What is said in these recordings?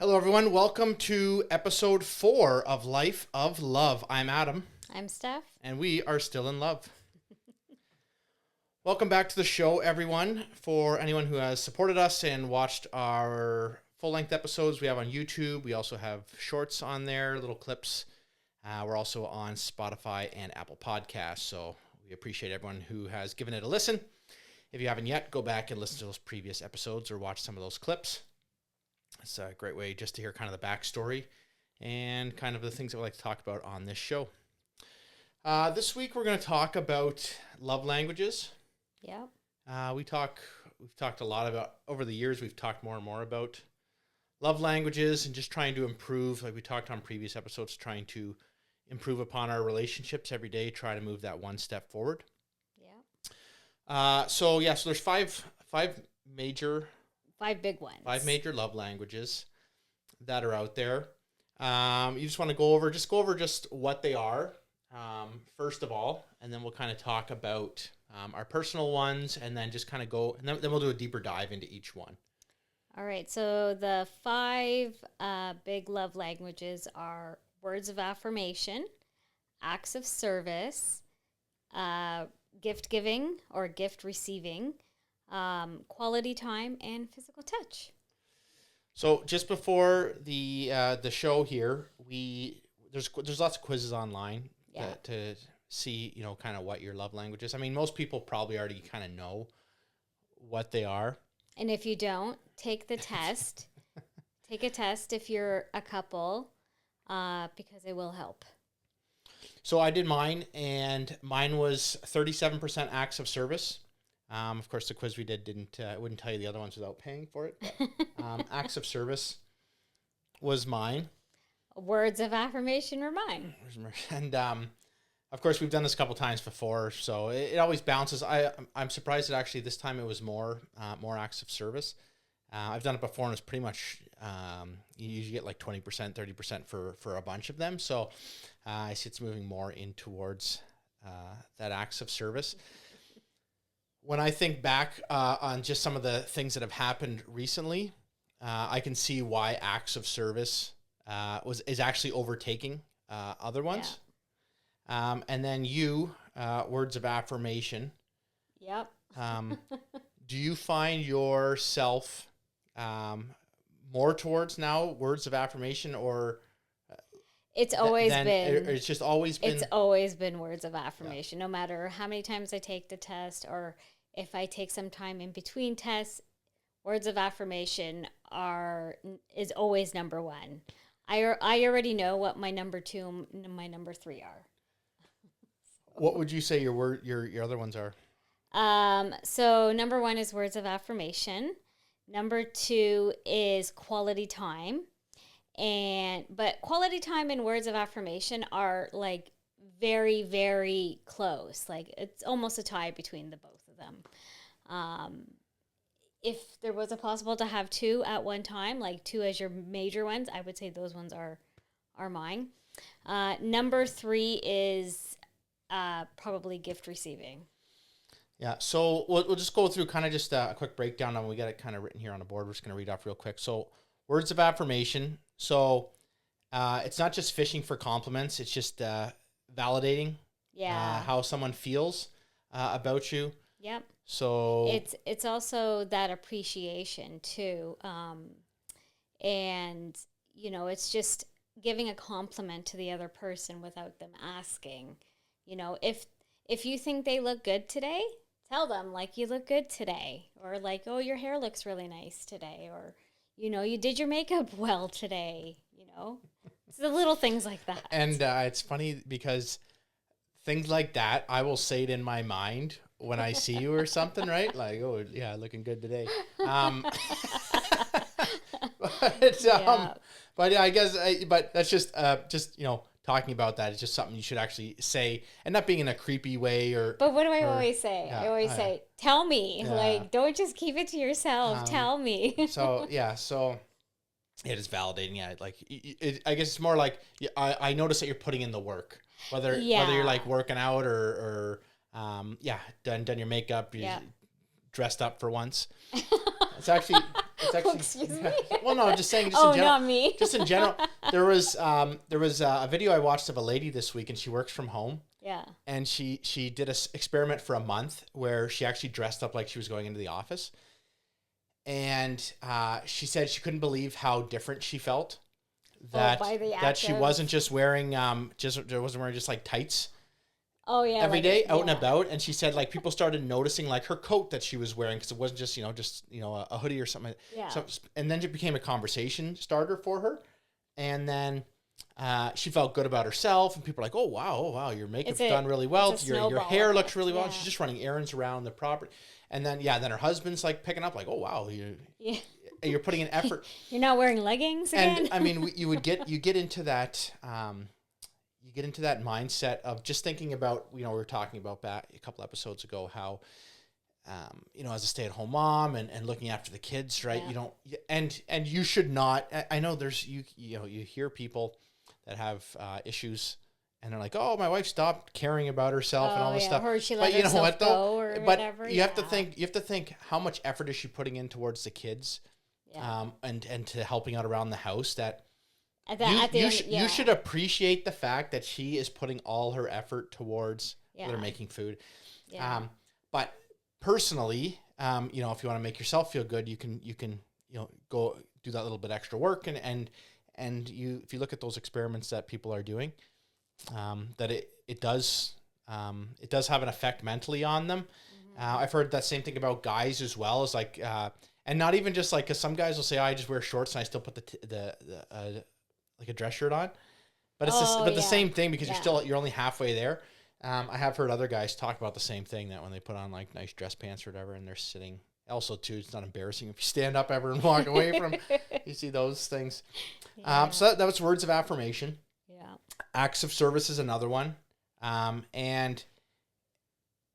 Hello, everyone. Welcome to episode 4 of Life of Love. I'm Adam. I'm Steph. And we are still in love. Welcome back to the show, everyone. For anyone who has supported us and watched our full-length episodes we have on YouTube, we also have shorts on there, little clips. We're also on Spotify and Apple Podcasts, so we appreciate everyone who has given it a listen. If you haven't yet, go back and listen to those previous episodes or watch some of those clips. It's a great way just to hear kind of the backstory and kind of the things that we like to talk about on this show. This week, we're going to talk about love languages. Yep. We've talked a lot about, over the years, we've talked more and more about love languages and just trying to improve, like we talked on previous episodes, trying to improve upon our relationships every day, try to move that one step forward. Yeah. So there's five major... Five big ones. 5 major love languages that are out there. You just want to go over just what they are, first of all, and then we'll kind of talk about our personal ones, and then just kind of go, and then we'll do a deeper dive into each one. All right. So the 5 big love languages are words of affirmation, acts of service, gift giving or gift receiving, quality time, and physical touch. So just before the show here, there's lots of quizzes online to see kind of what your love language is. I mean, most people probably already kind of know what they are. And if you don't, take the test. Take a test if you're a couple, because it will help. So I did mine, and mine was 37% acts of service. Of course, the quiz we did wouldn't tell you the other ones without paying for it. But, acts of service was mine. Words of affirmation were mine. And of course, we've done this a couple times before, so it always bounces. I'm surprised that actually this time it was more acts of service. I've done it before, and it's pretty much you usually get like 20%, 30% for a bunch of them. So I see it's moving more in towards that acts of service. When I think back on just some of the things that have happened recently, I can see why acts of service is actually overtaking other ones. Yeah. And then words of affirmation. Yep. Do you find yourself more towards now words of affirmation, or it's always been? It's just always been. It's always been words of affirmation. Yeah. No matter how many times I take the test, or if I take some time in between tests, words of affirmation is always number 1. I already know what my number 2 and my number 3 are. What would you say your other ones are? So number 1 is words of affirmation. Number 2 is quality time. But quality time and words of affirmation are like very, very close. Like it's almost a tie between the both of them. If there was a possible to have 2 at one time, like 2 as your major ones, I would say those ones are mine. Number 3 is probably gift receiving. Yeah, so we'll just go through kind of just a quick breakdown, and we got it kind of written here on the board. We're just going to read off real quick. So words of affirmation. So it's not just fishing for compliments. It's just validating how someone feels about you. Yep. So it's also that appreciation too. And it's just giving a compliment to the other person without them asking. If you think they look good today, tell them like you look good today, or like, oh, your hair looks really nice today, or you did your makeup well today. It's the little things like that. And it's funny because things like that, I will say it in my mind when I see you or something, right? Like, oh yeah, looking good today. But I guess, but that's just talking about that is just something you should actually say, and not being in a creepy way or. But what do I always say? Yeah, I always say, "Tell me." Yeah. Like, don't just keep it to yourself. Tell me. So it is validating. Yeah, like I guess it's more like I notice that you're putting in the work, whether you're like working out or done your makeup, dressed up for once. It's It's actually, excuse me. Well, no, just saying. Just Oh, in general, not me. Just in general, there was a video I watched of a lady this week, and she works from home. Yeah. And she did an experiment for a month where she actually dressed up like she was going into the office. And she said she couldn't believe how different she felt. That she wasn't just wearing just like tights. Oh yeah. Every day out and about, and she said like people started noticing like her coat that she was wearing because it wasn't just a hoodie or something. Yeah. So and then it became a conversation starter for her, and then she felt good about herself, and people were like, oh wow, your makeup's done really well, your hair looks really well. Yeah. She's just running errands around the property, and then her husband's like picking up like, oh wow, you're putting in effort. You're not wearing leggings again. And I mean, you get into that. You get into that mindset of just thinking about, we were talking about back a couple episodes ago how, as a stay-at-home mom and looking after the kids, right? Yeah. You don't, and you should not. I know there's you hear people that have issues, and they're like, oh, my wife stopped caring about herself and all this stuff. Or she let herself go or whatever. You have to think how much effort is she putting in towards the kids, and to helping out around the house that. You should appreciate the fact that she is putting all her effort towards whether making food. Yeah. But personally, if you want to make yourself feel good, you can go do that little bit extra work and if you look at those experiments that people are doing, that it does have an effect mentally on them. Mm-hmm. I've heard that same thing about guys as well. Is like and not even just like, because some guys will say, I just wear shorts and I still put the like a dress shirt on, but it's the same thing because you're only halfway there. I have heard other guys talk about the same thing, that when they put on like nice dress pants or whatever, and they're sitting. Also, too, it's not embarrassing if you stand up ever and walk away from. You see those things. Yeah. So that was words of affirmation. Yeah. Acts of service is another one, and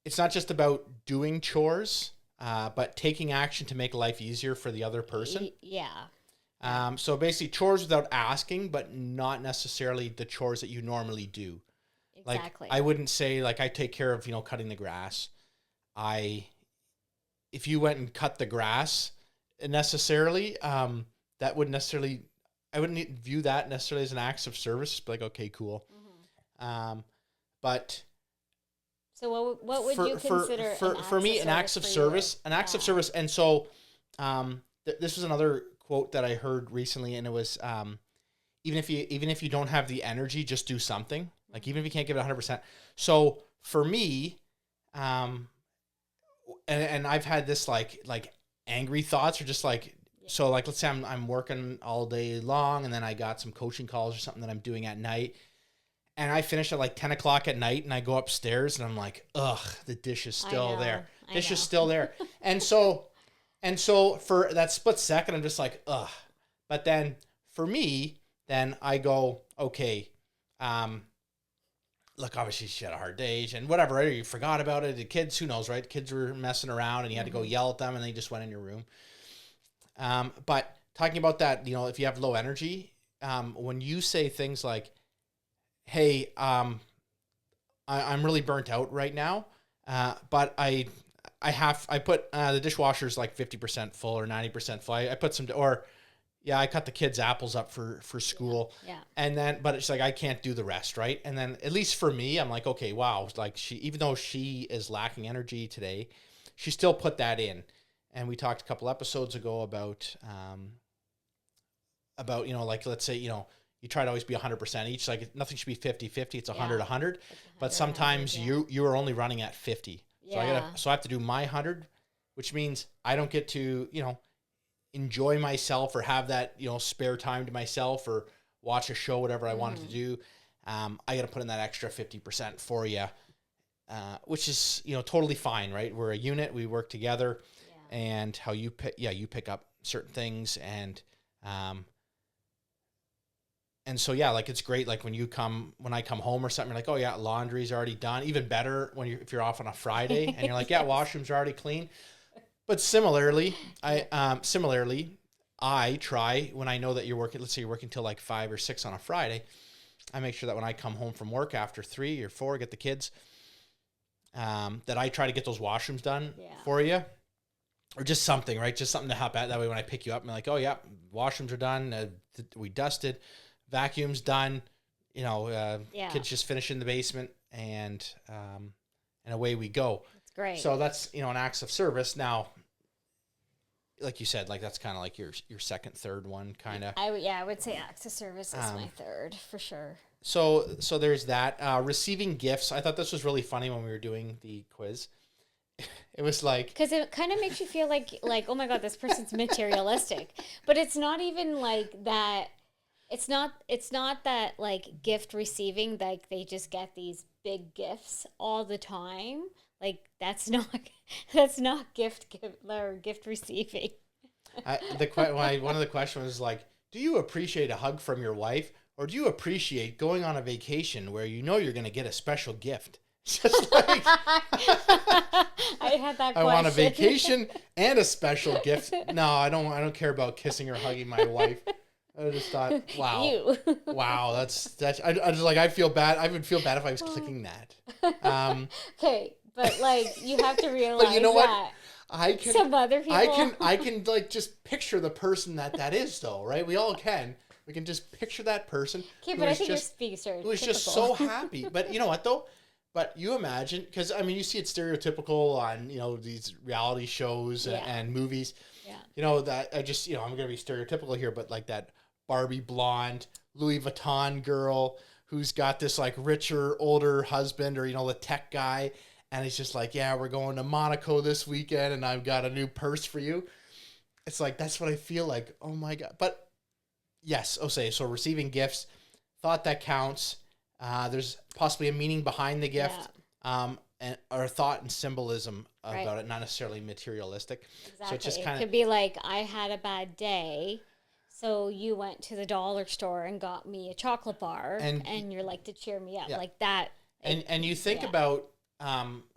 it's not just about doing chores, but taking action to make life easier for the other person. Yeah. So basically chores without asking, but not necessarily the chores that you normally do. Exactly. Like I wouldn't say like I take care of, cutting the grass. If you went and cut the grass necessarily, that wouldn't necessarily, I wouldn't view that necessarily as an act of service. Like, okay, cool. Mm-hmm. But so what would you consider for me, an act of service, of service. And so, this was another quote that I heard recently, and it was, even if you don't have the energy, just do something. Like, even if you can't give it 100%. So for me, and I've had this like angry thoughts, or just like, so like, let's say I'm working all day long, and then I got some coaching calls or something that I'm doing at night, and I finish at like 10 o'clock at night, and I go upstairs and I'm like, ugh, the dish is still there. Dish is still there. And so for that split second, I'm just like, ugh. But then for me, then I go, okay, look, obviously she had a hard day and whatever, right? Or you forgot about it. The kids, who knows, right? Kids were messing around and you had to go yell at them and they just went in your room. But talking about that, if you have low energy, when you say things like, hey, I'm really burnt out right now, but I put the dishwasher's like 50% full or 90% full. I put some, I cut the kids' apples up for school. Yeah. And then, but it's like, I can't do the rest, right? And then at least for me, I'm like, okay, wow. Like even though she is lacking energy today, she still put that in. And we talked a couple episodes ago about, like, let's say, you try to always be 100% each. Like nothing should be 50-50. It's 100-100. But sometimes you are only running at 50. So I have to do my 100, which means I don't get to, enjoy myself or have that, spare time to myself or watch a show, whatever I wanted to do. I got to put in that extra 50% for you, which is, totally fine, right? We're a unit, we work together, and how you pick up certain things. And so, like, it's great. Like when I come home or something, you're like, oh yeah, laundry's already done. Even better if you're off on a Friday and you're like, yeah, washrooms are already clean. But similarly, I try when I know that you're working, let's say you're working till like 5 or 6 on a Friday, I make sure that when I come home from work after 3 or 4, get the kids, that I try to get those washrooms done for you. or just something, right? Just something to help out. That way, when I pick you up, I'm like, oh yeah, washrooms are done. We dusted, vacuum's done. Kids just finish in the basement, and away we go. That's great. So that's an acts of service. Now, like you said, like that's kind of like your second, third one, kind of. I would say acts of service is my third for sure. So there's that. Receiving gifts. I thought this was really funny when we were doing the quiz. It was like, because it kind of makes you feel like oh my god, this person's materialistic, but it's not even like that. It's not that like gift receiving, like they just get these big gifts all the time. Like that's not gift or gift receiving. One of the questions was like, do you appreciate a hug from your wife, or do you appreciate going on a vacation where you know you're going to get a special gift? Just like I had that question. I want a vacation and a special gift. No, I don't care about kissing or hugging my wife. I just thought, wow, wow, that's. I just like, I feel bad. I would feel bad if I was clicking that. Okay, but like you have to realize but you know that what? Some other people. I can like just picture the person that is though, right? We all can. We can just picture that person. Okay, but I think you're being stereotypical. Who was just so happy. But you know what though? But you imagine, because I mean, you see it stereotypical on these reality shows and movies. Yeah. That I just I'm gonna be stereotypical here, but like that Barbie blonde Louis Vuitton girl who's got this like richer older husband, or the tech guy, and he's just like, yeah, we're going to Monaco this weekend, and I've got a new purse for you. It's like that's what I feel like. Oh my god! But yes, so receiving gifts, thought that counts. There's possibly a meaning behind the gift, or thought and symbolism about it, not necessarily materialistic. Exactly. So it just could be like, I had a bad day, so you went to the dollar store and got me a chocolate bar, and you're like, to cheer me up, like that. And you think about,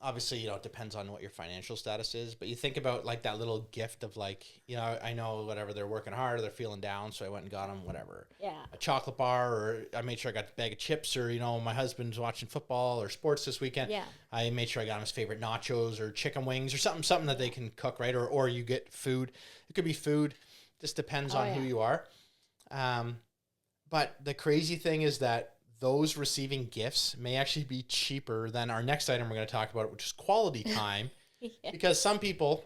obviously, it depends on what your financial status is, but you think about like that little gift of like, I know whatever, they're working hard or they're feeling down, so I went and got them whatever. Yeah. A chocolate bar, or I made sure I got a bag of chips, or, my husband's watching football or sports this weekend. Yeah. I made sure I got him his favorite nachos or chicken wings or something that they can cook, right? Or you get food. It could be food. Just depends on who you are. But the crazy thing is that those receiving gifts may actually be cheaper than our next item we're going to talk about, which is quality time. Because some people,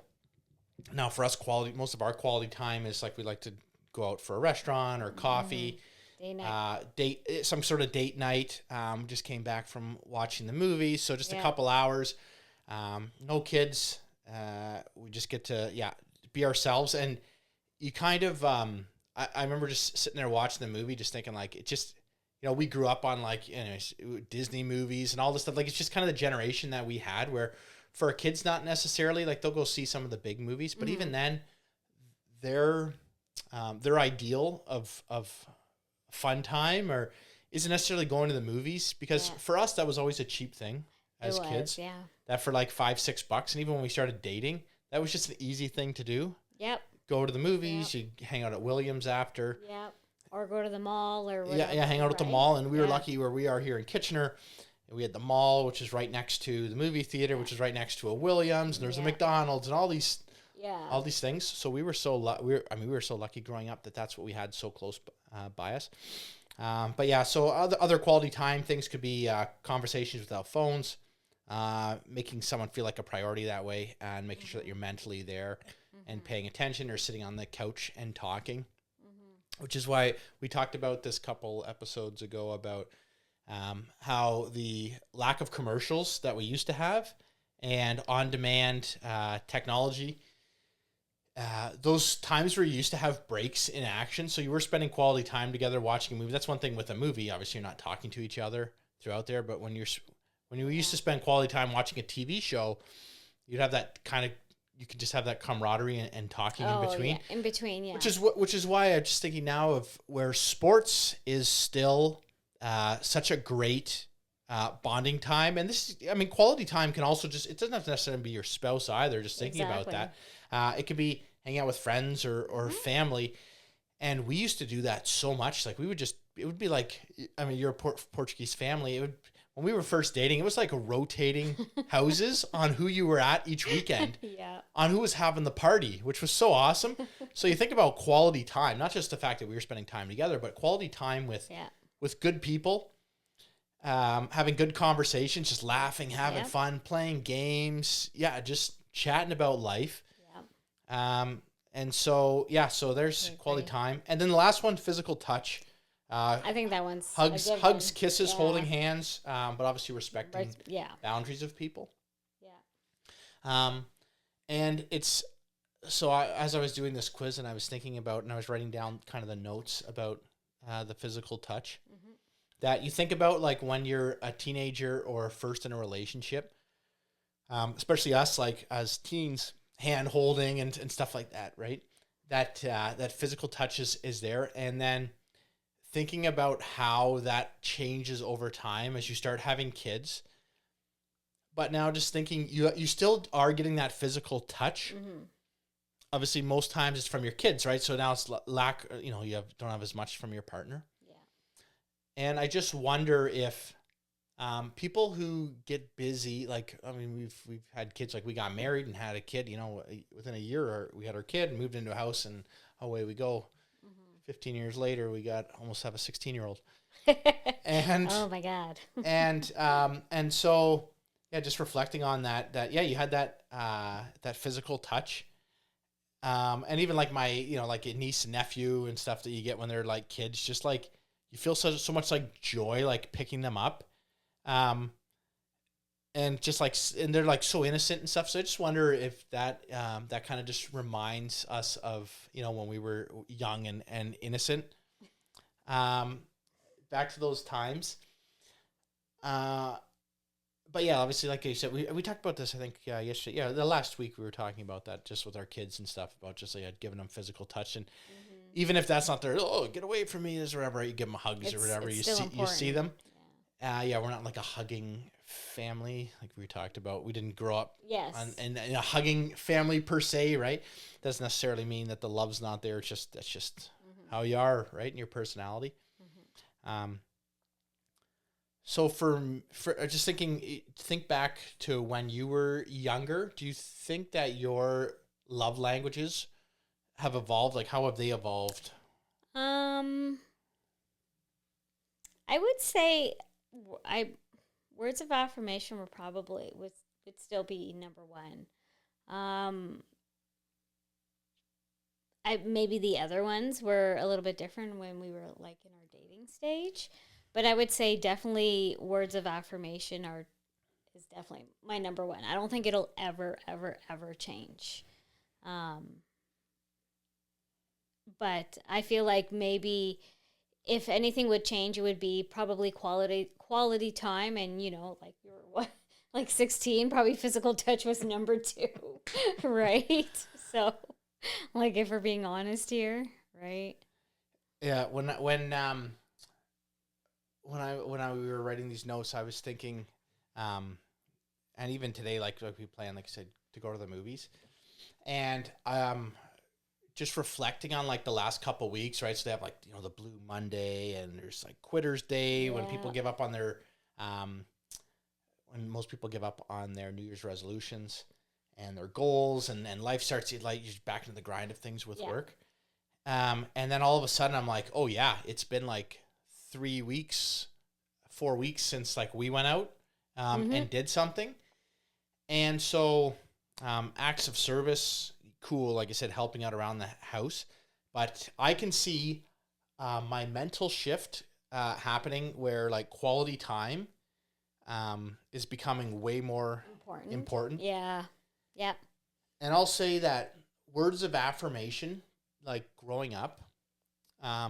now for us, most of our quality time is like we like to go out for a restaurant or coffee, some sort of date night. Just came back from watching the movie, so just a couple hours. No kids. We just get to be ourselves, and you kind of. I remember just sitting there watching the movie, just thinking like it just. We grew up on like Disney movies and all this stuff. Like it's just kind of the generation that we had, where for our kids, not necessarily like they'll go see some of the big movies, but even then, their ideal of fun time or isn't necessarily going to the movies, because for us that was always a cheap thing as kids. Yeah. That for like $5-6, and even when we started dating, that was just an easy thing to do. Yep. Go to the movies. You hang out at Williams after. Yep. Or go to the mall or whatever. Yeah, hang out at the mall. And we were lucky where we are here in Kitchener. We had the mall, which is right next to the movie theater, which is right next to a Williams, and there's a McDonald's and all these things. So we were so we were so lucky growing up that that's what we had so close by us. But yeah, so other quality time things could be conversations without phones, making someone feel like a priority that way, and making sure that you're mentally there and paying attention, or sitting on the couch and talking. Which is why we talked about this couple episodes ago about how the lack of commercials that we used to have and on-demand technology, those times where you used to have breaks in action, so you were spending quality time together watching a movie. That's one thing with a movie. Obviously, you're not talking to each other throughout there, but when you used to spend quality time watching a TV show, you'd have that kind of. You could just have that camaraderie and talking in between. Yeah, in between, yeah. Which is why I'm just thinking now of where sports is still such a great bonding time. And quality time can also it doesn't have to necessarily be your spouse either, just thinking about that. It could be hanging out with friends or family. And we used to do that so much. Like it would be like, you're a Portuguese family. when we were first dating, it was like a rotating houses on who you were at each weekend, Yeah. on who was having the party, which was so awesome. So you think about quality time, not just the fact that we were spending time together, but quality time with good people, having good conversations, just laughing, having fun, playing games. Yeah, just chatting about life. Yeah. And so, so there's quality time. And then the last one, physical touch. I think that one's hugs, kisses, holding hands, but obviously respecting boundaries of people. Yeah. And it's so as I was doing this quiz and I was thinking about, and I was writing down kind of the notes about the physical touch that you think about, like when you're a teenager or first in a relationship, especially us, like as teens, hand holding and stuff like that, right? That physical touch is there. And then thinking about how that changes over time as you start having kids. But now just thinking you still are getting that physical touch. Obviously, most times it's from your kids, right? So now it's lack, you don't have as much from your partner. Yeah. And I just wonder if people who get busy, like, I mean, we've had kids, like we got married and had a kid, within a year, or we had our kid and moved into a house and away we go. 15 years later, we almost have a 16-year-old. And oh my God. and so, just reflecting on that, you had that physical touch. And even like my, like a niece and nephew and stuff that you get when they're like kids, just like you feel so much like joy, like picking them up. And just like, and they're like so innocent and stuff. So I just wonder if that kind of just reminds us of, when we were young and innocent, back to those times. But yeah, obviously, like you said, we talked about this, I think, yesterday. Yeah, the last week we were talking about that just with our kids and stuff, about just like giving them physical touch. And even if that's not their, get away from me, or whatever, you give them hugs or whatever. You see them. We're not like a hugging family like we talked about. We didn't grow up in a hugging family per se, right? Doesn't necessarily mean that the love's not there. It's just that's just how you are, right? And your personality. So for just think back to when you were younger. Do you think that your love languages have evolved? Like, how have they evolved? I would say words of affirmation would still be number one. Maybe the other ones were a little bit different when we were like in our dating stage, but I would say definitely words of affirmation is definitely my number one. I don't think it'll ever change. But I feel like maybe if anything would change, it would be probably quality time, and like you were 16, probably physical touch was number 2, right? So, like, if we're being honest here, right? Yeah, when we were writing these notes, I was thinking, and even today, like we plan, like I said, to go to the movies, and just reflecting on like the last couple weeks, right? So they have like, the Blue Monday, and there's like Quitter's Day when people give up on their, when most people give up on their New Year's resolutions and their goals, and life starts to like, you're back into the grind of things with work. And then all of a sudden I'm like, oh yeah, it's been like 4 weeks since like we went out, and did something. And so, acts of service, cool, like I said, helping out around the house, but I can see my mental shift happening where like quality time is becoming way more important. Yeah. And I'll say that words of affirmation, like growing up, I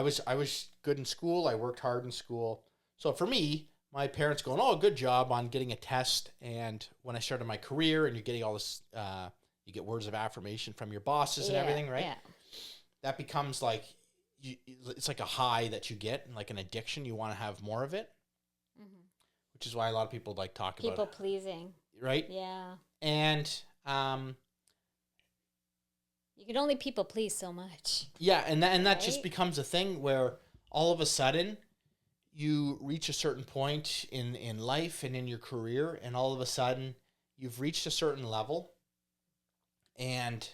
was good in school. I worked hard in school. So for me, my parents going, oh, good job on getting a test. And when I started my career, and you're getting all this, you get words of affirmation from your bosses and everything, right? Yeah. That becomes like, it's like a high that you get, and like an addiction. You want to have more of it, which is why a lot of people like talk about people pleasing, right? Yeah. And you can only people please so much. Yeah, and that just becomes a thing where all of a sudden you reach a certain point in life and in your career, and all of a sudden you've reached a certain level, and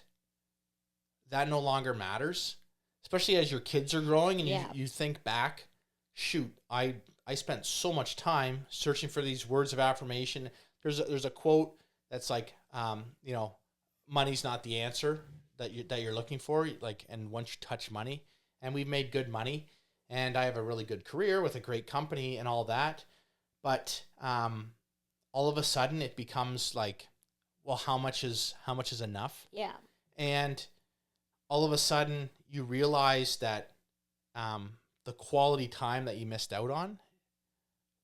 that no longer matters, especially as your kids are growing, and you think back, shoot, I spent so much time searching for these words of affirmation. There's a quote that's like, money's not the answer that you're looking for. Like, and once you touch money, and we've made good money, and I have a really good career with a great company and all that, but all of a sudden it becomes like, well, how much is enough? Yeah. And all of a sudden you realize that the quality time that you missed out on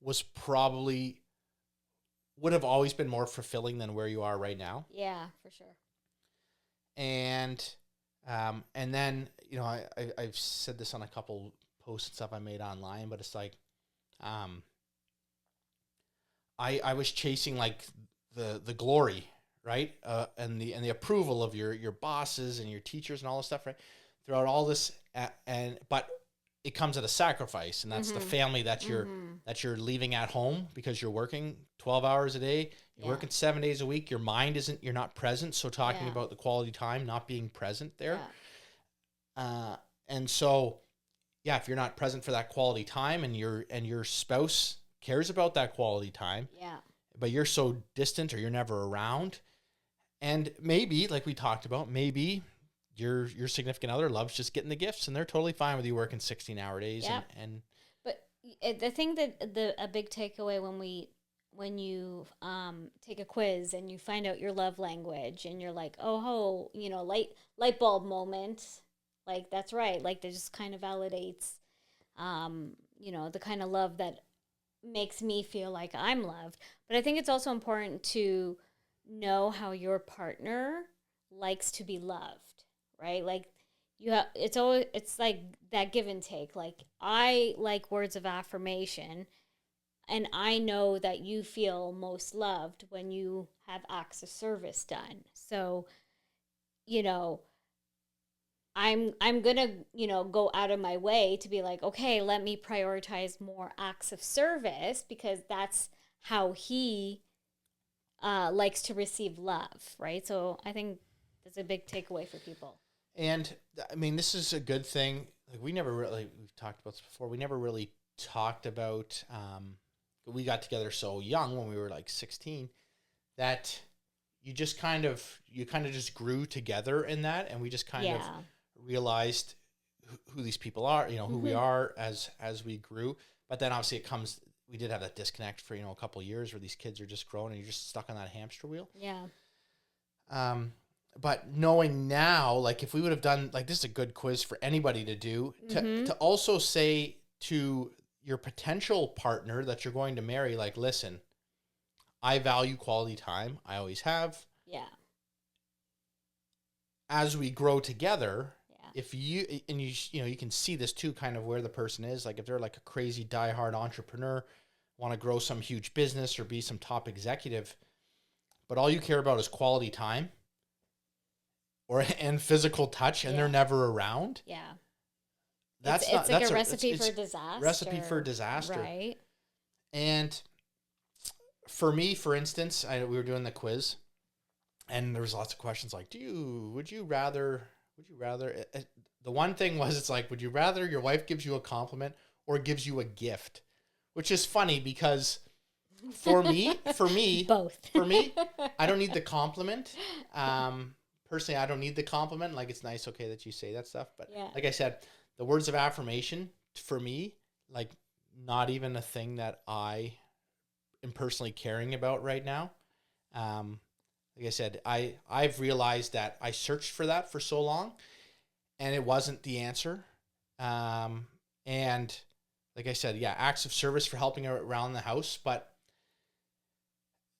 would have always been more fulfilling than where you are right now. Yeah, for sure. And then, I've said this on a couple posts and stuff I made online, but it's like, I was chasing like the glory, right? And the approval of your bosses and your teachers and all this stuff, right? Throughout all this, but it comes at a sacrifice, and that's the family that you're leaving at home because you're working 12 hours a day. You're working 7 days a week. Your mind you're not present. So talking about the quality time, not being present there. And so, if you're not present for that quality time, and your spouse cares about that quality time, but you're so distant, or you're never around, and maybe, like we talked about, maybe your significant other loves just getting the gifts, and they're totally fine with you working 16-hour days. And but I think that a big takeaway when you take a quiz and you find out your love language, and you're like, light bulb moment, like, that's right, like, that just kind of validates the kind of love that makes me feel like I'm loved. But I think it's also important to know how your partner likes to be loved, right? Like, it's like that give and take. Like, I like words of affirmation, and I know that you feel most loved when you have acts of service done. So, I'm gonna, go out of my way to be like, okay, let me prioritize more acts of service, because that's how he likes to receive love, right? So I think that's a big takeaway for people. And I mean, this is a good thing. Like, we've talked about this before. We never really talked about, we got together so young when we were like 16, that you kind of just grew together in that. And we just kind of realized who these people are, who we are as we grew. But then obviously we did have that disconnect for, a couple of years where these kids are just growing and you're just stuck on that hamster wheel. Yeah. But knowing now, like, if we would have done, like, this is a good quiz for anybody to do, to also say to your potential partner that you're going to marry, like, listen, I value quality time. I always have. Yeah. As we grow together, if you can see this too, kind of where the person is, like, if they're like a crazy diehard entrepreneur, want to grow some huge business or be some top executive, but all you care about is quality time and physical touch, and they're never around. Yeah. That's it's like a recipe for disaster. Recipe for disaster. Right. And for me, for instance, we were doing the quiz, and there was lots of questions like, would you rather, the one thing was, it's like, would you rather your wife gives you a compliment or gives you a gift? Which is funny, because for me, both. For me, I don't need the compliment. Personally, I don't need the compliment. Like, it's nice, okay, that you say that stuff. But like I said, the words of affirmation, for me, like, not even a thing that I am personally caring about right now. Like I said, I've realized that I searched for that for so long, and it wasn't the answer. And like I said, acts of service for helping around the house. But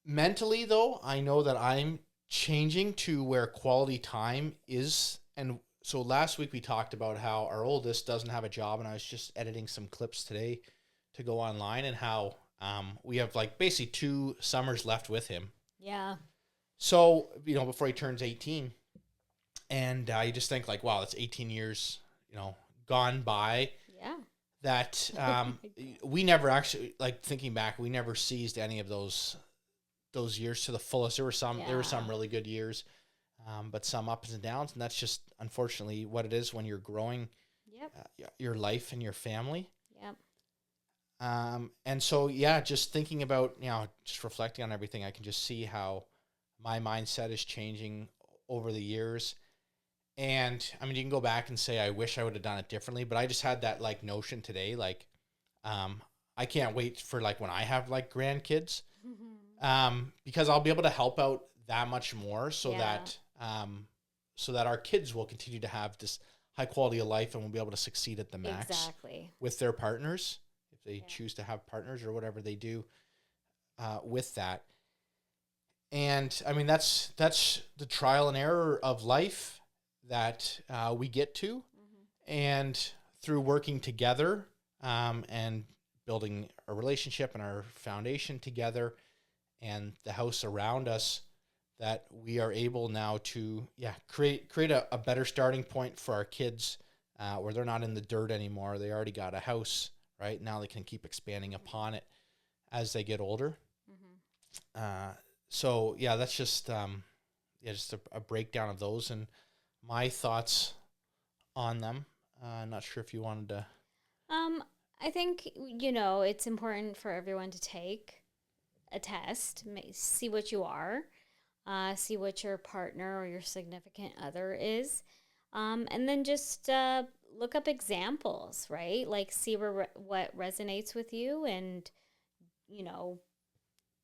mentally, though, I know that I'm changing to where quality time is. And so last week we talked about how our oldest doesn't have a job, and I was just editing some clips today to go online, and how we have, like, basically 2 summers left with him. Yeah. So, before he turns 18, and you just think, like, wow, that's 18 years, gone by. Yeah. that we never actually, like, thinking back, we never seized any of those years to the fullest. There were some really good years, but some ups and downs, and that's just unfortunately what it is when you're growing Yep. your life and your family. Yep. And so, yeah, just thinking about, just reflecting on everything, I can just see how my mindset is changing over the years. And I mean, you can go back and say, I wish I would have done it differently, but I just had that like notion today, like, I can't wait for like when I have like grandkids, because I'll be able to help out that much more, so that our kids will continue to have this high quality of life and will be able to succeed at the max with their partners, if they choose to have partners or whatever they do with that. And I mean, that's the trial and error of life that we get to, and through working together and building a relationship and our foundation together and the house around us, that we are able now to create a better starting point for our kids, where they're not in the dirt anymore. They already got a house, right? Now they can keep expanding upon it as they get older. So yeah, that's just just a breakdown of those and my thoughts on them. I'm not sure if you wanted to. I think, it's important for everyone to take a test, see what you are, see what your partner or your significant other is, and then just look up examples, right? Like, see what resonates with you, and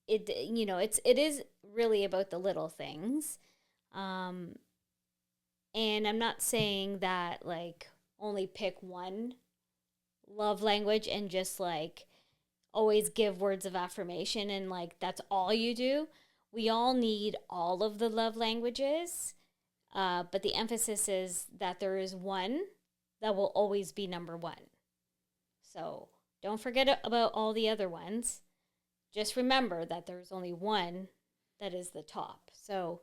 it is really about the little things. And I'm not saying that, like, only pick one love language and just, like, always give words of affirmation and, like, that's all you do. We all need all of the love languages, but the emphasis is that there is one that will always be number one. So don't forget about all the other ones. Just remember that there's only one that is the top. So,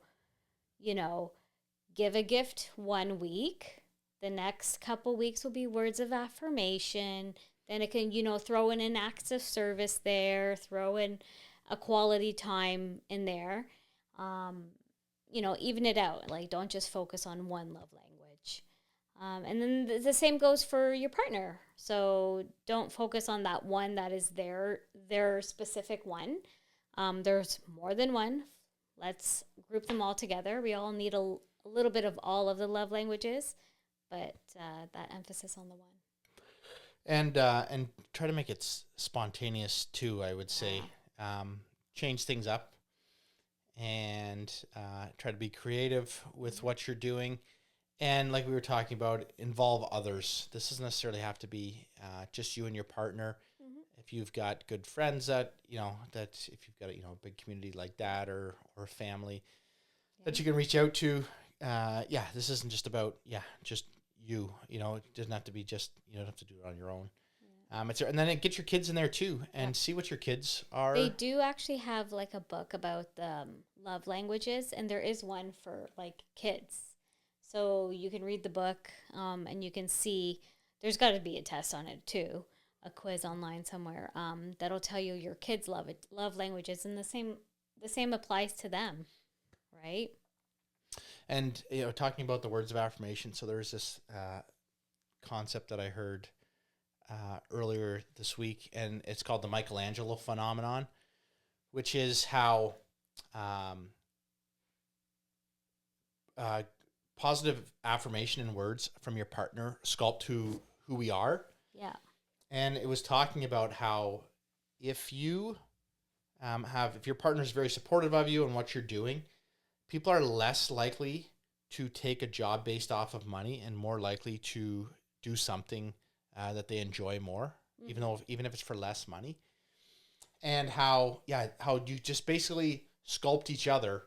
give a gift 1 week. The next couple weeks will be words of affirmation. Then it can, throw in an acts of service there, throw in a quality time in there. Even it out. Like, don't just focus on one love language. And then the same goes for your partner. So don't focus on that one that is their specific one. There's more than one. Let's group them all together. We all need a little bit of all of the love languages, but that emphasis on the one. And try to make it spontaneous too, I would say. Change things up and try to be creative with what you're doing. And like we were talking about, involve others. This doesn't necessarily have to be just you and your partner. If you've got good friends that if you've got a big community like that, or family that you can reach out to, this isn't just about just you. It doesn't have to be just, you don't have to do it on your own. And then get your kids in there too, and see what your kids are. They do actually have like a book about the love languages, and there is one for like kids. So you can read the book, and you can see there's got to be a test on it too, a quiz online somewhere that'll tell you your kids' love languages, and the same applies to them, right? And talking about the words of affirmation, so there's this concept that I heard earlier this week, and it's called the Michelangelo phenomenon, which is how positive affirmation and words from your partner sculpt who we are. Yeah. And it was talking about how if you if your partner is very supportive of you and what you're doing, people are less likely to take a job based off of money and more likely to do something that they enjoy more, even if it's for less money. And how you just basically sculpt each other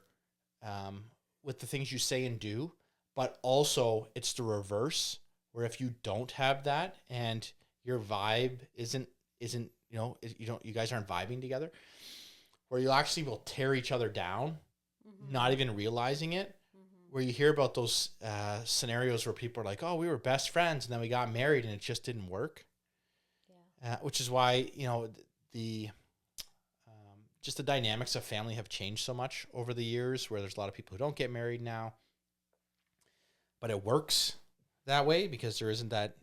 with the things you say and do, but also it's the reverse, where if you don't have that and your vibe isn't you guys aren't vibing together, where you actually will tear each other down, not even realizing it. Where you hear about those scenarios where people are like, oh, we were best friends and then we got married and it just didn't work. which is why, the just the dynamics of family have changed so much over the years, where there's a lot of people who don't get married now, but it works that way because there isn't that,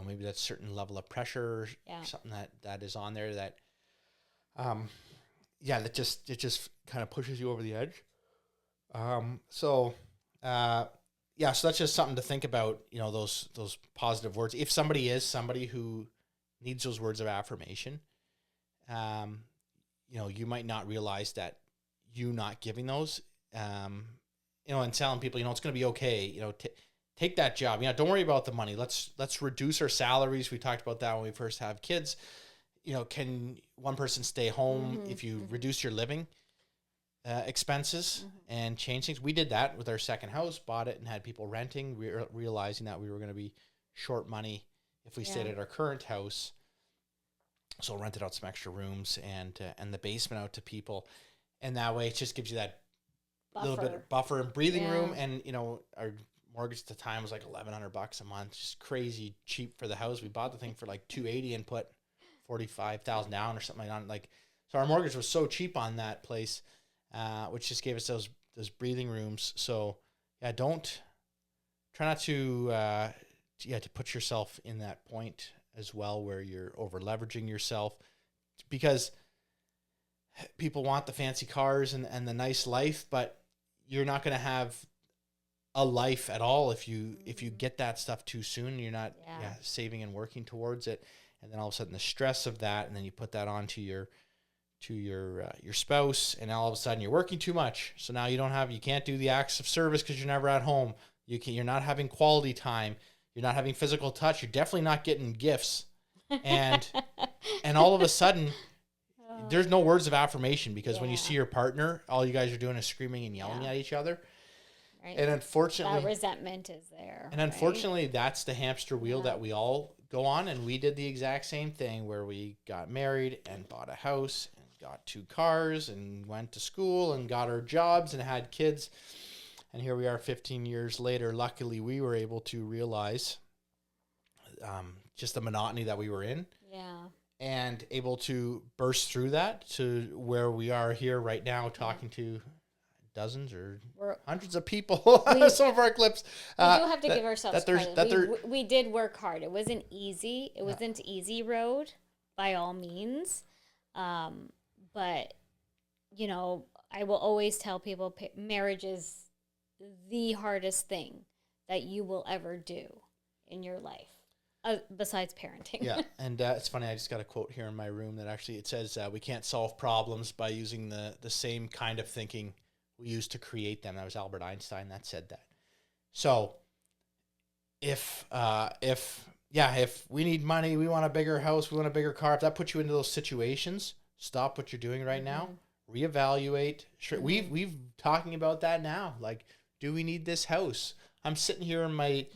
maybe that certain level of pressure, something that is on there that, it just kind of pushes you over the edge. So that's just something to think about, those positive words. If somebody is somebody who needs those words of affirmation, you might not realize that you not giving those, and telling people, it's going to be okay, take that job. Don't worry about the money. Let's reduce our salaries. We talked about that when we first have kids. Can one person stay home if you reduce your living expenses and change things? We did that with our second house, bought it and had people renting, realizing that we were going to be short money if we stayed at our current house. So rented out some extra rooms and the basement out to people. And that way it just gives you that little bit of buffer and breathing room. And, our mortgage at the time was like $1,100 a month, just crazy cheap for the house. We bought the thing for like $280 and put $45,000 down or something like that. So our mortgage was so cheap on that place, which just gave us those breathing rooms. So try not to put yourself in that point as well, where you're over leveraging yourself, because people want the fancy cars and the nice life, but you're not going to have a life at all if you get that stuff too soon. You're not saving and working towards it, and then all of a sudden the stress of that, and then you put that onto your spouse, and all of a sudden you're working too much. So now you can't do the acts of service because you're never at home. You're not having quality time. You're not having physical touch. You're definitely not getting gifts. And all of a sudden, there's no words of affirmation, because when you see your partner, all you guys are doing is screaming and yelling at each other. Right. And unfortunately, that resentment is there. And unfortunately, that's the hamster wheel that we all go on. And we did the exact same thing, where we got married and bought a house and got 2 cars and went to school and got our jobs and had kids. And here we are 15 years later. Luckily, we were able to realize just the monotony that we were in. Yeah. And able to burst through that to where we are here right now, talking to dozens or hundreds of people. Some of our clips. We do have to give ourselves credit. We did work hard. It wasn't easy. It wasn't an easy road by all means. But, I will always tell people marriage is the hardest thing that you will ever do in your life, besides parenting. Yeah, and it's funny, I just got a quote here in my room that actually, it says, we can't solve problems by using the same kind of thinking we used to create them. That was Albert Einstein that said that. So if we need money, we want a bigger house, we want a bigger car, if that puts you into those situations, stop what you're doing right now, reevaluate. Sure, we've talking about that now. Like, do we need this house? I'm sitting here in my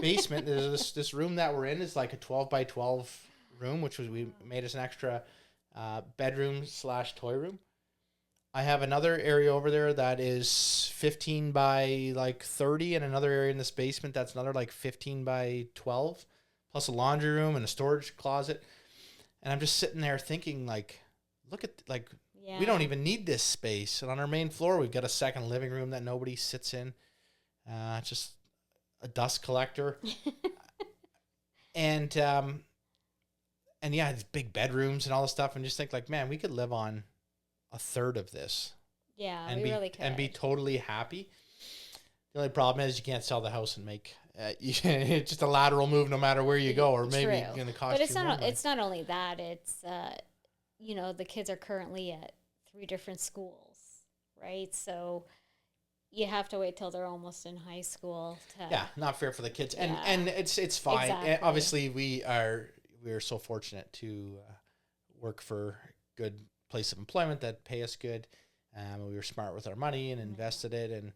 basement. There's this room that we're in is like a 12 by 12 room, which we made us an extra bedroom / toy room. I have another area over there that is 15 by like 30, and another area in this basement that's another like 15 by 12, plus a laundry room and a storage closet. And I'm just sitting there thinking, like, look at, like, we don't even need this space. And on our main floor, we've got a second living room that nobody sits in. Just a dust collector. and it's big bedrooms and all this stuff. And just think, like, man, we could live on a third of this. Yeah, and we really could. And be totally happy. The only problem is you can't sell the house and make it's just a lateral move no matter where you go, or maybe it's going to cost you more money. It's not only that. It's, the kids are currently at 3 different schools, right? So you have to wait till they're almost in high school. Not fair for the kids. And it's fine. Exactly. And obviously, we are so fortunate to work for good place of employment that pay us good. We were smart with our money and invested it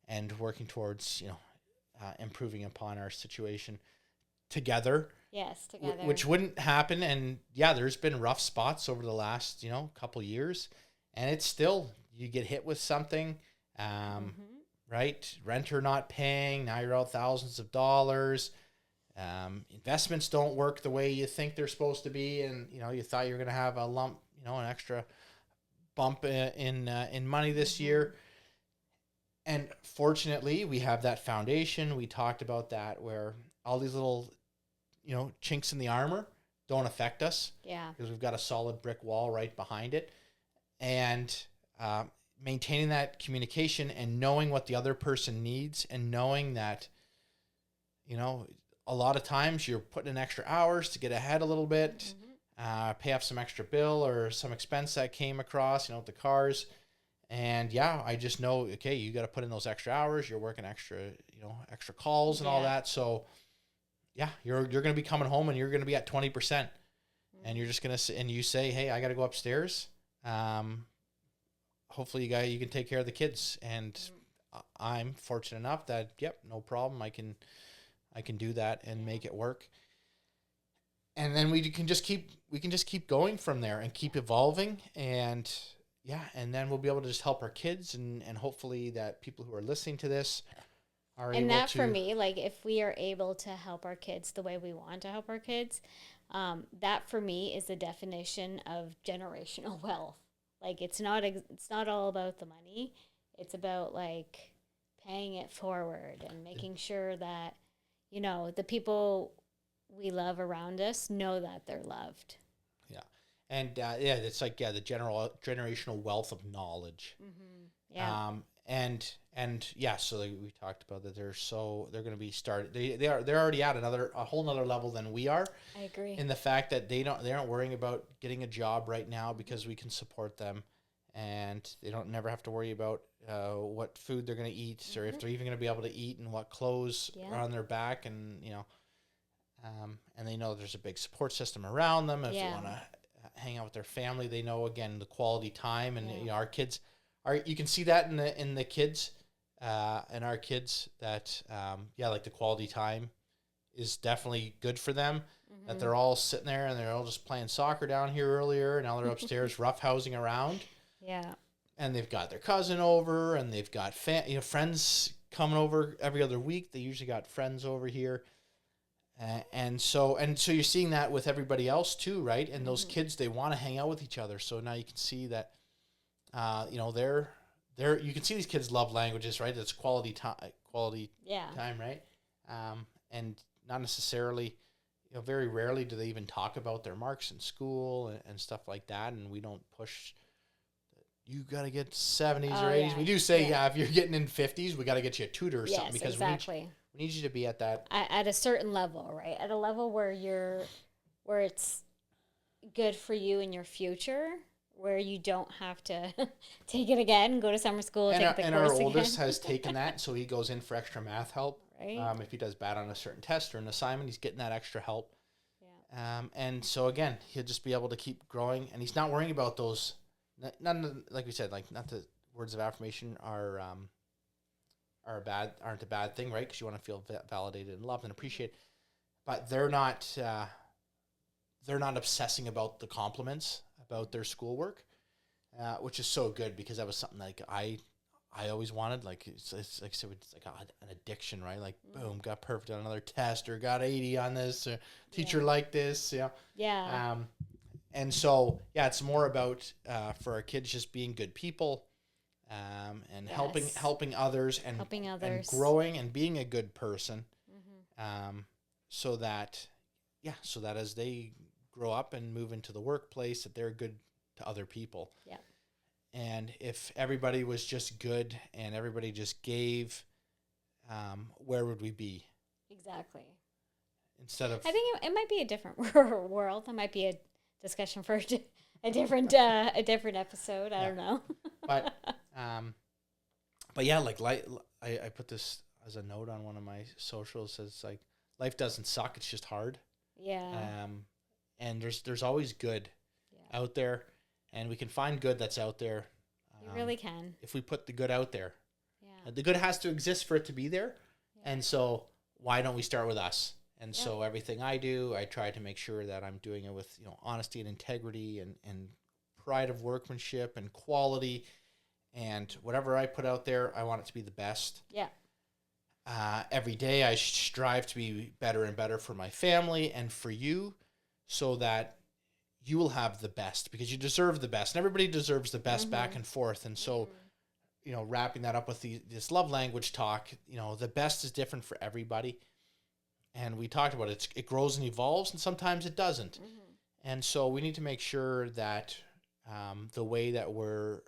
and working towards, improving upon our situation together. Yes, together. Which wouldn't happen. And there's been rough spots over the last, couple years, and it's still, you get hit with something, right? Renter not paying. Now you're out thousands of dollars. Investments don't work the way you think they're supposed to be, and you thought you were going to have a lump, an extra bump in money this year. And fortunately, we have that foundation. We talked about that, where all these little, chinks in the armor don't affect us. Yeah. Because we've got a solid brick wall right behind it. And maintaining that communication and knowing what the other person needs, and knowing that, a lot of times you're putting in extra hours to get ahead a little bit, pay off some extra bill or some expense that came across, with the cars. And yeah, I just know, okay, you got to put in those extra hours. You're working extra, extra calls and all that. So yeah, you're going to be coming home and you're going to be at 20%, and you're just going to, and you say, hey, I got to go upstairs. Hopefully you can take care of the kids. And I'm fortunate enough that, yep, no problem. I can do that and make it work. And then we can just keep going from there and keep evolving. And and then we'll be able to just help our kids, and hopefully that people who are listening to this are able to. And that for me, like, if we are able to help our kids the way we want to help our kids, that for me is the definition of generational wealth. Like, it's not all about the money. It's about, like, paying it forward and making sure that, the people we love around us know that they're loved. Yeah. And it's like, the generational wealth of knowledge. Yeah. So we talked about that. They're going to be started. They're already at a whole nother level than we are. I agree. In the fact that they aren't worrying about getting a job right now, because we can support them, and they don't never have to worry about what food they're going to eat, or if they're even going to be able to eat, and what clothes are on their back, and and they know there's a big support system around them. If they want to hang out with their family, they know, again, the quality time, and our kids you can see that in the kids, and our kids, that like the quality time is definitely good for them. That they're all sitting there and they're all just playing soccer down here earlier, and now they're upstairs roughhousing around. Yeah. And they've got their cousin over, and they've got friends coming over every other week. They usually got friends over here. And so you're seeing that with everybody else too, right? And those kids, they want to hang out with each other. So now you can see that, they're you can see these kids love languages, right? It's quality time, right? And not necessarily, very rarely do they even talk about their marks in school and stuff like that. And we don't push, you got to get 70s or 80s. Yeah. We do say, if you're getting in 50s, we got to get you a tutor or something, because we need you to be at that. At a certain level, right? At a level where it's good for you in your future, where you don't have to take it again, go to summer school, take the course again. And our oldest has taken that, so he goes in for extra math help. Right. If he does bad on a certain test or an assignment, he's getting that extra help. Yeah. And so again, he'll just be able to keep growing, and he's not worrying about those. None, like we said, like, not the words of affirmation aren't a bad thing, right? Because you want to feel validated and loved and appreciated. But they're not obsessing about the compliments about their schoolwork, which is so good, because that was something like I always wanted. Like, it's like an addiction, right? Like, boom, got perfect on another test, or got 80 on this, or teacher liked this, Yeah. And so, it's more about, for our kids, just being good people, and helping others, and growing and being a good person, so that as they grow up and move into the workplace, that they're good to other people. Yeah. And if everybody was just good and everybody just gave, where would we be? Exactly. Instead of, I think it might be a different world. That might be a discussion for a different episode. I don't know. But yeah, like, I put this as a note on one of my socials. Says, like, life doesn't suck; it's just hard. Yeah. And there's always good out there, and we can find good that's out there. You really can, if we put the good out there. Yeah. The good has to exist for it to be there, and so why don't we start with us? And so everything I do, I try to make sure that I'm doing it with, honesty and integrity, and pride of workmanship and quality, and whatever I put out there, I want it to be the best. Yeah. every day I strive to be better and better for my family and for you, so that you will have the best, because you deserve the best, and everybody deserves the best back and forth. And so, wrapping that up with this love language talk, the best is different for everybody. And we talked about it. It grows and evolves, and sometimes it doesn't. And so we need to make sure that the way that we're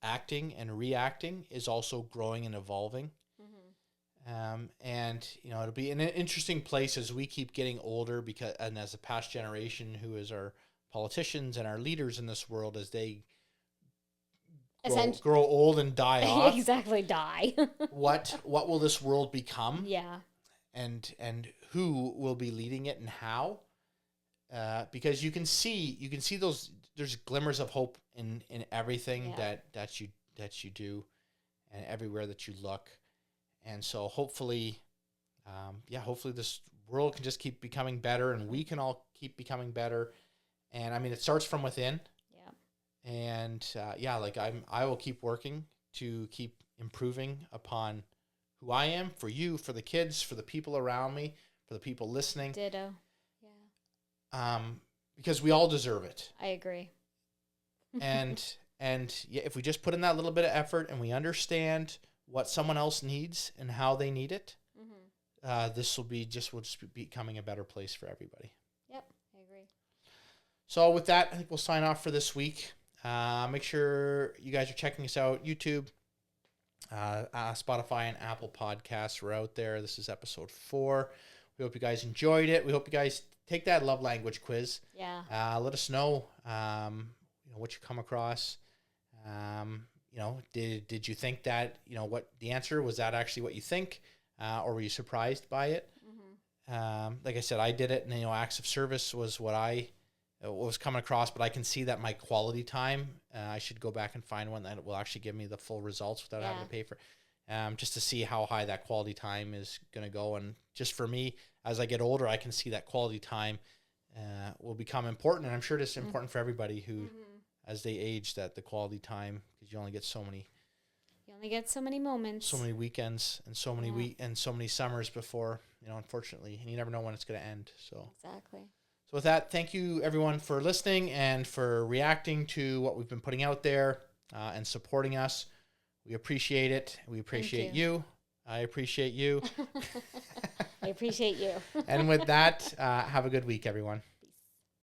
acting and reacting is also growing and evolving. And it'll be an interesting place as we keep getting older, and as the past generation, who is our politicians and our leaders in this world, as they grow old and die off. Exactly, die. what will this world become? Yeah. And who will be leading it and how? Because you can see those, there's glimmers of hope in everything that you do, and everywhere that you look. And so hopefully this world can just keep becoming better, and we can all keep becoming better. And I mean, it starts from within. Yeah. And I will keep working to keep improving upon who I am, for you, for the kids, for the people around me, for the people listening. Ditto. Yeah. Because we all deserve it. I agree. and if we just put in that little bit of effort, and we understand what someone else needs and how they need it, this will just be becoming a better place for everybody. Yep, I agree. So with that, I think we'll sign off for this week. Make sure you guys are checking us out. YouTube, Spotify, and Apple Podcasts. We're out there. This is episode 4. We hope you guys enjoyed it. We hope you guys take that love language quiz. Yeah. Let us know, what you come across. Did you think that, what the answer was, that actually what you think, or were you surprised by it? Like I said, I did it, and acts of service was what was coming across, but I can see that my quality time, I should go back and find one that will actually give me the full results without having to pay for, just to see how high that quality time is going to go. And just for me, as I get older, I can see that quality time will become important, and I'm sure it's important for everybody who. As they age, that the quality time, because you only get so many. You only get so many moments. So many weekends and so many and so many summers before, unfortunately, and you never know when it's going to end. So exactly. So with that, thank you everyone for listening and for reacting to what we've been putting out there, and supporting us. We appreciate it. We appreciate you. I appreciate you. I appreciate you. And with that, have a good week, everyone.